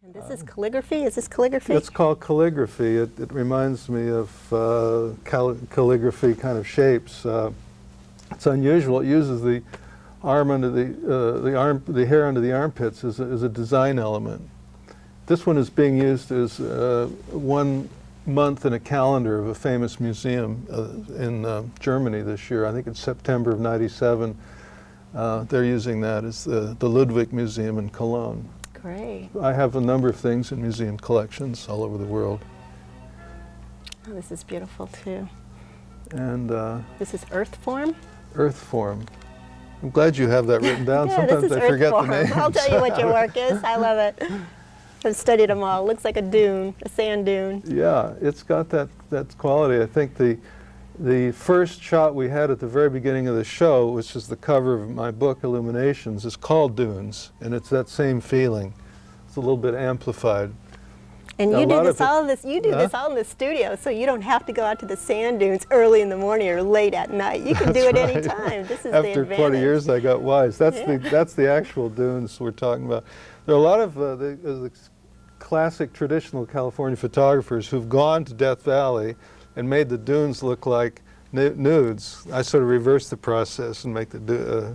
And this is calligraphy? Is this calligraphy? It's called calligraphy. It reminds me of calligraphy kind of shapes. It's unusual. It uses the arm under the hair under the armpits as a design element. This one is being used as 1 month in a calendar of a famous museum in Germany this year. I think it's September of '97. They're using that as the Ludwig Museum in Cologne. Great. I have a number of things in museum collections all over the world. Oh, this is beautiful too. And this is earth form? Earth form. I'm glad you have that written down. Yeah, Sometimes this is I earth forget form. the names. I'll tell you what your work is. I love it. I've studied them all. It looks like a dune, a sand dune. Yeah, it's got that quality. I think the first shot we had at the very beginning of the show, which is the cover of my book, Illuminations, is called Dunes, and it's that same feeling. It's a little bit amplified. And you do this all in the studio, so you don't have to go out to the sand dunes early in the morning or late at night. You can do it any time. This is the advantage. After 20 years, I got wise. That's the actual dunes we're talking about. There are a lot of the classic traditional California photographers who've gone to Death Valley and made the dunes look like nudes. I sort of reverse the process and make the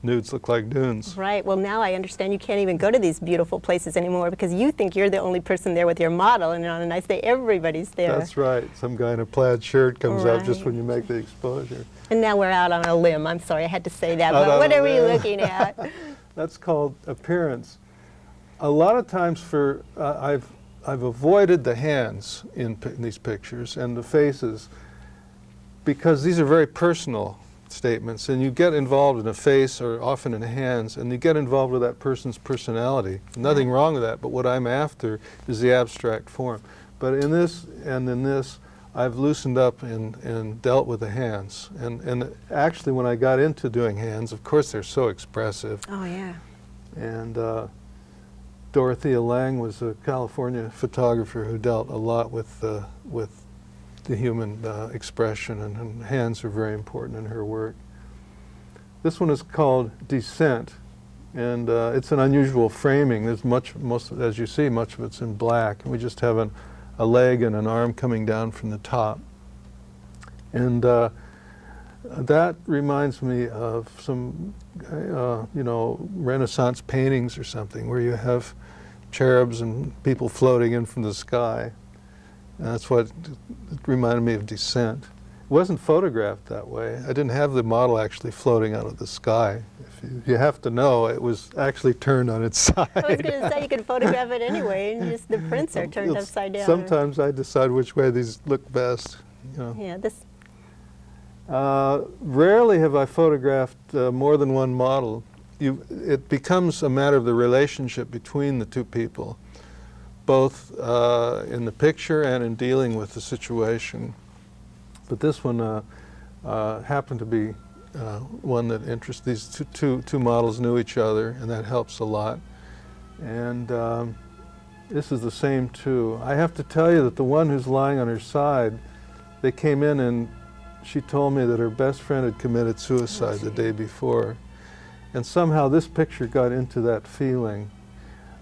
nudes look like dunes. Right. Well, now I understand you can't even go to these beautiful places anymore because you think you're the only person there with your model, and on a nice day, everybody's there. That's right. Some guy in a plaid shirt comes up just when you make the exposure. And now we're out on a limb. I'm sorry I had to say that, but what are we looking at? That's called appearance. A lot of times I've avoided the hands in these pictures and the faces because these are very personal statements, and you get involved in a face or often in hands, and you get involved with that person's personality. Nothing wrong with that, but what I'm after is the abstract form. But in this and in this, I've loosened up and dealt with the hands. And actually when I got into doing hands, of course they're so expressive. Oh yeah. And Dorothea Lange was a California photographer who dealt a lot with the human expression, and hands are very important in her work. This one is called Descent, and it's an unusual framing. There's as you see, much of it's in black, and we just have a leg and an arm coming down from the top. And that reminds me of some, Renaissance paintings or something, where you have cherubs and people floating in from the sky. And that's what it reminded me of Descent. It wasn't photographed that way. I didn't have the model actually floating out of the sky. If you have to know, it was actually turned on its side. I was going to say you could photograph it anyway, and just the prints are turned upside down. Sometimes I decide which way these look best. Yeah, this. Rarely have I photographed more than one model. It becomes a matter of the relationship between the two people, both in the picture and in dealing with the situation. But this one happened to be one that interests these two models knew each other, and that helps a lot. And this is the same too. I have to tell you that the one who's lying on her side, they came in and she told me that her best friend had committed suicide the day before. And somehow this picture got into that feeling.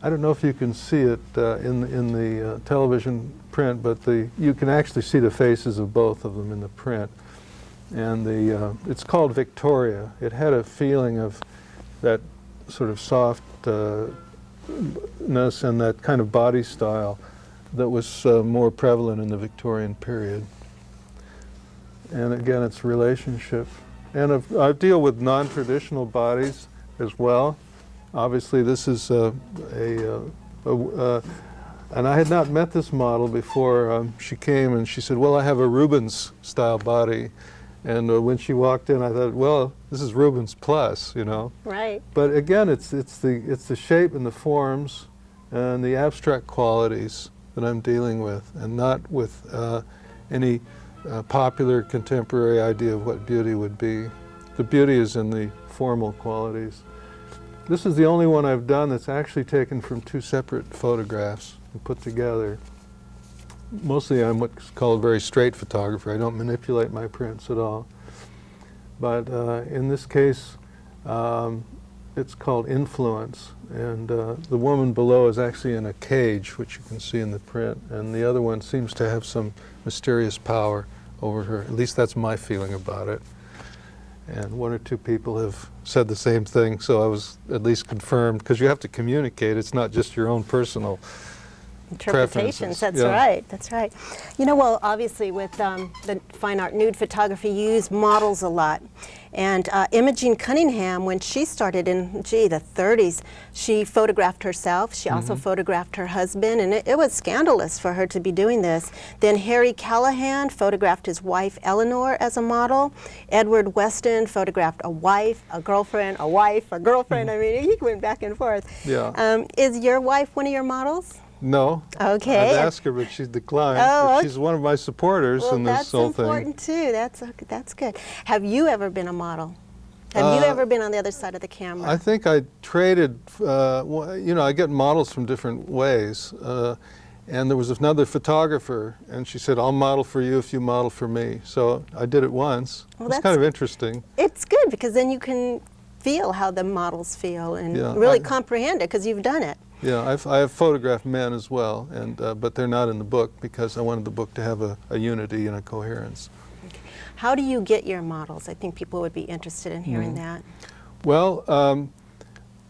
I don't know if you can see it in the television print, but you can actually see the faces of both of them in the print. And it's called Victoria. It had a feeling of that sort of softness and that kind of body style that was more prevalent in the Victorian period. And again, it's relationship. And I deal with non-traditional bodies as well. Obviously, this is and I had not met this model before she came, and she said, well, I have a Rubens style body. And when she walked in, I thought, well, this is Rubens plus, Right. But again, it's the shape and the forms and the abstract qualities that I'm dealing with, and not with any popular contemporary idea of what beauty would be. The beauty is in the formal qualities. This is the only one I've done that's actually taken from two separate photographs and put together. Mostly I'm what's called a very straight photographer. I don't manipulate my prints at all. But in this case, it's called Influence, and the woman below is actually in a cage, which you can see in the print, and the other one seems to have some mysterious power over her. At least that's my feeling about it. And one or two people have said the same thing, so I was at least confirmed, because you have to communicate. It's not just your own personal interpretations. That's Yeah. right. That's right. You know, well, obviously with the fine art nude photography, you use models a lot. And Imogene Cunningham, when she started in, the 30s, she photographed herself. She also photographed her husband, and it was scandalous for her to be doing this. Then Harry Callahan photographed his wife Eleanor as a model. Edward Weston photographed a wife, a girlfriend, a wife, a girlfriend. I mean, he went back and forth. Yeah. Is your wife one of your models? No. Okay. I've asked her, but she's declined. Oh, But okay. she's one of my supporters in this whole thing. That's important too. That's good. Have you ever been a model? Have you ever been on the other side of the camera? I think I traded, you know, I get models from different ways. And there was another photographer, and she said, I'll model for you if you model for me. So I did it once. Well, It's kind of interesting. It's good, because then you can feel how the models feel and Yeah, really comprehend it, because you've done it. Yeah, I have photographed men as well, and but they're not in the book because I wanted the book to have a unity and a coherence. How do you get your models? I think people would be interested in hearing that. Well,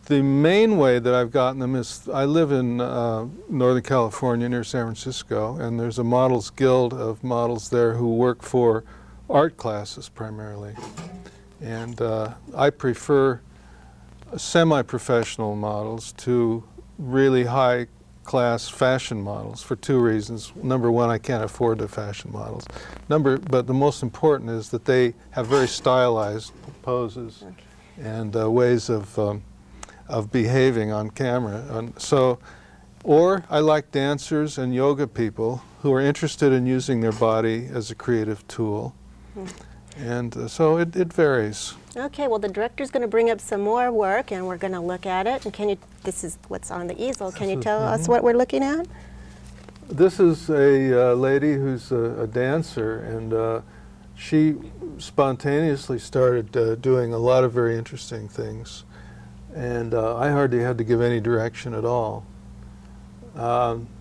the main way that I've gotten them is I live in Northern California near San Francisco, and there's a Models Guild of models there who work for art classes primarily. And I prefer semi-professional models to really high-class fashion models for two reasons. Number one, I can't afford the fashion models. But the most important is that they have very stylized poses and ways of behaving on camera. Or I like dancers and yoga people who are interested in using their body as a creative tool. And so it varies. Okay, well, the director's going to bring up some more work, and we're going to look at it. And this is what's on the easel. Can you tell us what we're looking at? This is a lady who's a dancer, and she spontaneously started doing a lot of very interesting things. And I hardly had to give any direction at all.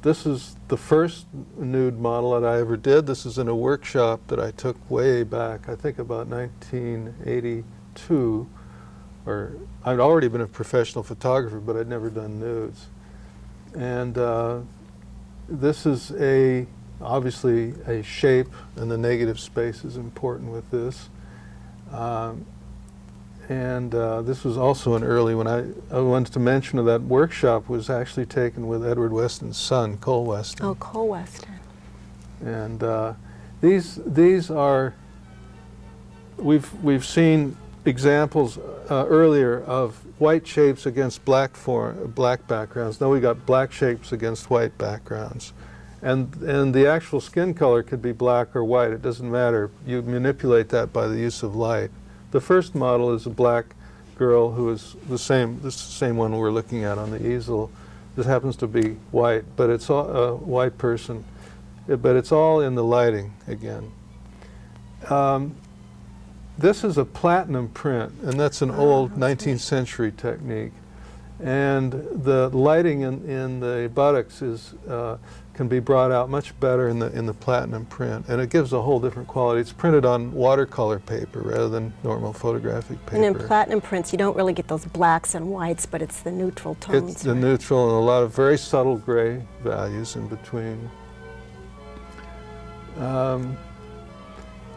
This is the first nude model that I ever did. This is in a workshop that I took way back, I think about 1982. Or I'd already been a professional photographer, but I'd never done nudes. And this is obviously a shape, and the negative space is important with this. And this was also an early one. I wanted to mention that workshop was actually taken with Edward Weston's son, Cole Weston. Oh, Cole Weston. And these are, we've seen examples earlier of white shapes against black backgrounds. Now we got black shapes against white backgrounds. And the actual skin color could be black or white. It doesn't matter. You manipulate that by the use of light. The first model is a black girl who is this is the same one we're looking at on the easel. This happens to be white, but it's a white person. But it's all in the lighting again. This is a platinum print, and that's an old 19th century technique. And the lighting in the buttocks can be brought out much better in the platinum print, and it gives a whole different quality. It's printed on watercolor paper rather than normal photographic paper. And in platinum prints, you don't really get those blacks and whites, but it's the neutral tones. It's the neutral and a lot of very subtle gray values in between.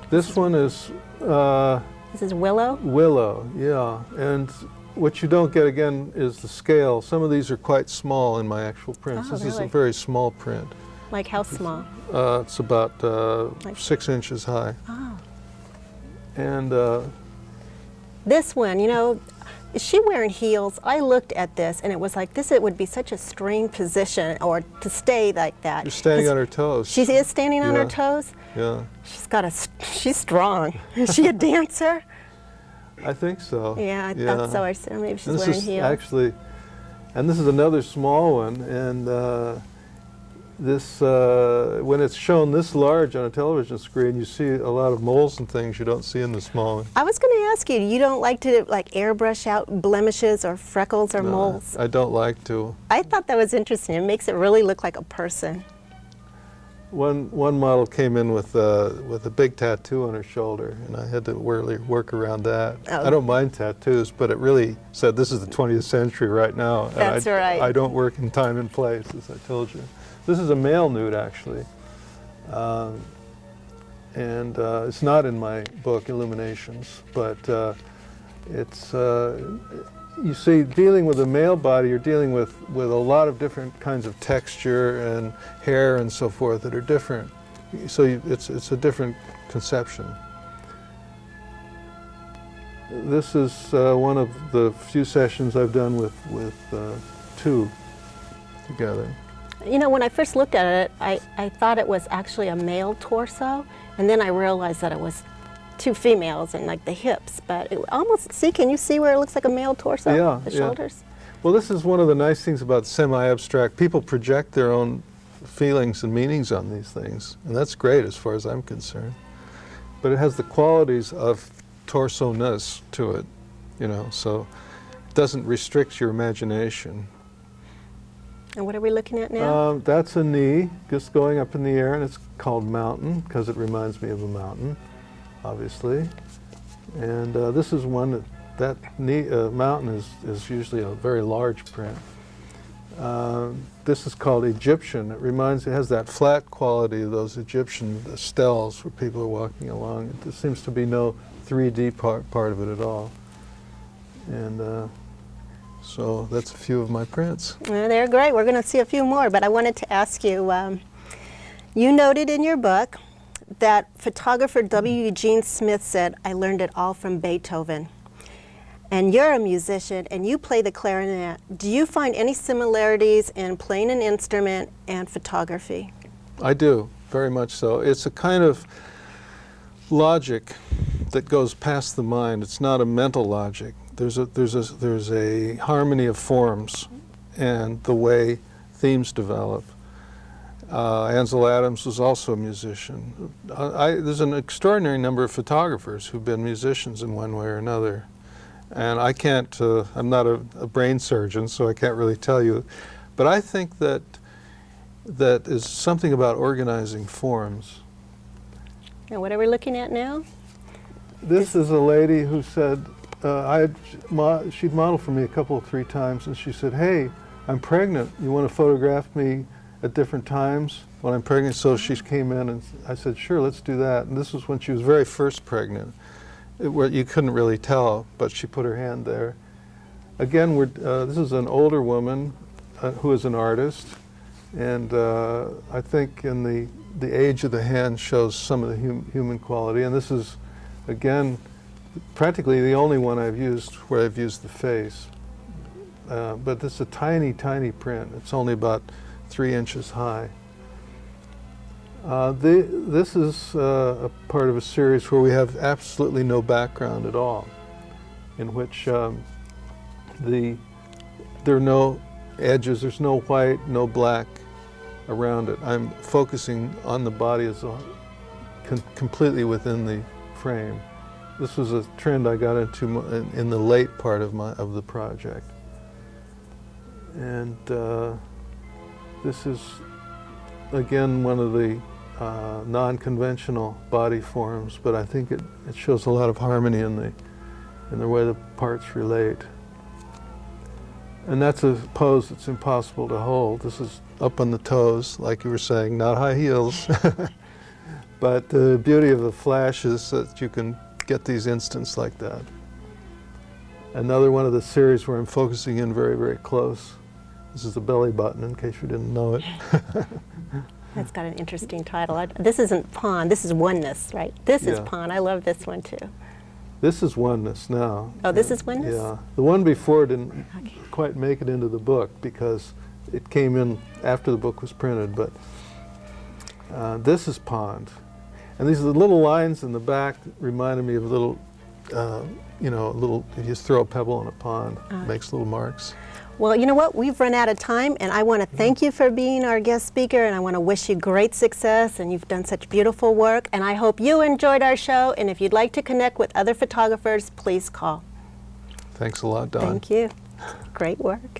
This one is this is Willow? Willow, yeah. And what you don't get again is the scale. Some of these are quite small in my actual prints. Oh, This is a really? very small print. Like how small? It's about Like- 6 inches high. Oh. And This one, you know, is she wearing heels? I looked at this, and it was like this. It would be such a strange position, or to stay like that. you're standing 'Cause on her toes. She is standing on her Yeah. toes. Yeah, She's strong. Is she a dancer? I think so. Yeah, I thought so. I said maybe she's And this wearing is heels. actually, and this is another small one, and this, when it's shown this large on a television screen, you see a lot of moles and things you don't see in the small one. I was going to ask you, you don't like to like airbrush out blemishes or freckles or No, moles? I don't like to. I thought that was interesting. It makes it really look like a person. One model came in with a big tattoo on her shoulder, and I had to really work around that. Oh. I don't mind tattoos, but it really said this is the 20th century right now. And That's right. I don't work in time and place, as I told you. This is a male nude, actually. And it's not in my book, Illuminations, but it's, you see, dealing with a male body, you're dealing with a lot of different kinds of texture and hair and so forth that are different. So it's a different conception. This is one of the few sessions I've done with two together. You know, when I first looked at it, I thought it was actually a male torso, and then I realized that it was two females and like the hips, but it almost, see, can you see where it looks like a male torso? Yeah, The yeah. shoulders? Well, this is one of the nice things about semi-abstract. People project their own feelings and meanings on these things, and that's great as far as I'm concerned. But it has the qualities of torso-ness to it, you know, so it doesn't restrict your imagination. And what are we looking at now? That's a knee just going up in the air, and it's called mountain because it reminds me of a mountain, obviously. And this is one that knee, mountain is usually a very large print. This is called Egyptian. It has that flat quality of those Egyptian steles where people are walking along. There seems to be no 3D part of it at all. And so that's a few of my prints. Well, they're great. We're going to see a few more, but I wanted to ask you, you noted in your book that photographer W. Eugene Smith said, "I learned it all from Beethoven." And you're a musician and you play the clarinet. Do you find any similarities in playing an instrument and photography? I do, very much so. It's a kind of logic that goes past the mind. It's not a mental logic. There's a harmony of forms and the way themes develop. Ansel Adams was also a musician. There's an extraordinary number of photographers who've been musicians in one way or another. And I can't, I'm not a brain surgeon, so I can't really tell you. But I think that is something about organizing forms. And what are we looking at now? This is a lady who said, she'd modeled for me a couple, 3 times, and she said, "Hey, I'm pregnant. You want to photograph me at different times when I'm pregnant?" So she came in and I said, "Sure, let's do that." And this was when she was very first pregnant. Where you couldn't really tell, but she put her hand there. Again, this is an older woman who is an artist, and I think in the age of the hand shows some of the human quality. And this is, again, practically the only one I've used where I've used the face. But this is a tiny, tiny print. It's only about 3 inches high. This is a part of a series where we have absolutely no background at all, in which there are no edges, there's no white, no black around it. I'm focusing on the body as completely within the frame. This was a trend I got into in the late part of the project. And this is, again, one of the non-conventional body forms, but I think it shows a lot of harmony in the way the parts relate. And that's a pose that's impossible to hold. This is up on the toes, like you were saying, not high heels. But the beauty of the flash is that you can get these instants like that. Another one of the series where I'm focusing in very, very close. This is the belly button, in case you didn't know it. That's got an interesting title. This isn't Pawn, this is Oneness, right? This is Yeah. Pawn. I love this one too. This is Oneness now. Oh, this is Oneness? Yeah. The one before didn't Okay. quite make it into the book because it came in after the book was printed, but this is Pond. And these little lines in the back reminded me of little, if you just throw a pebble in a pond, it makes little marks. Well, you know what? We've run out of time, and I want to thank you for being our guest speaker, and I want to wish you great success, and you've done such beautiful work, and I hope you enjoyed our show, and if you'd like to connect with other photographers, please call. Thanks a lot, Don. Thank you. Great work.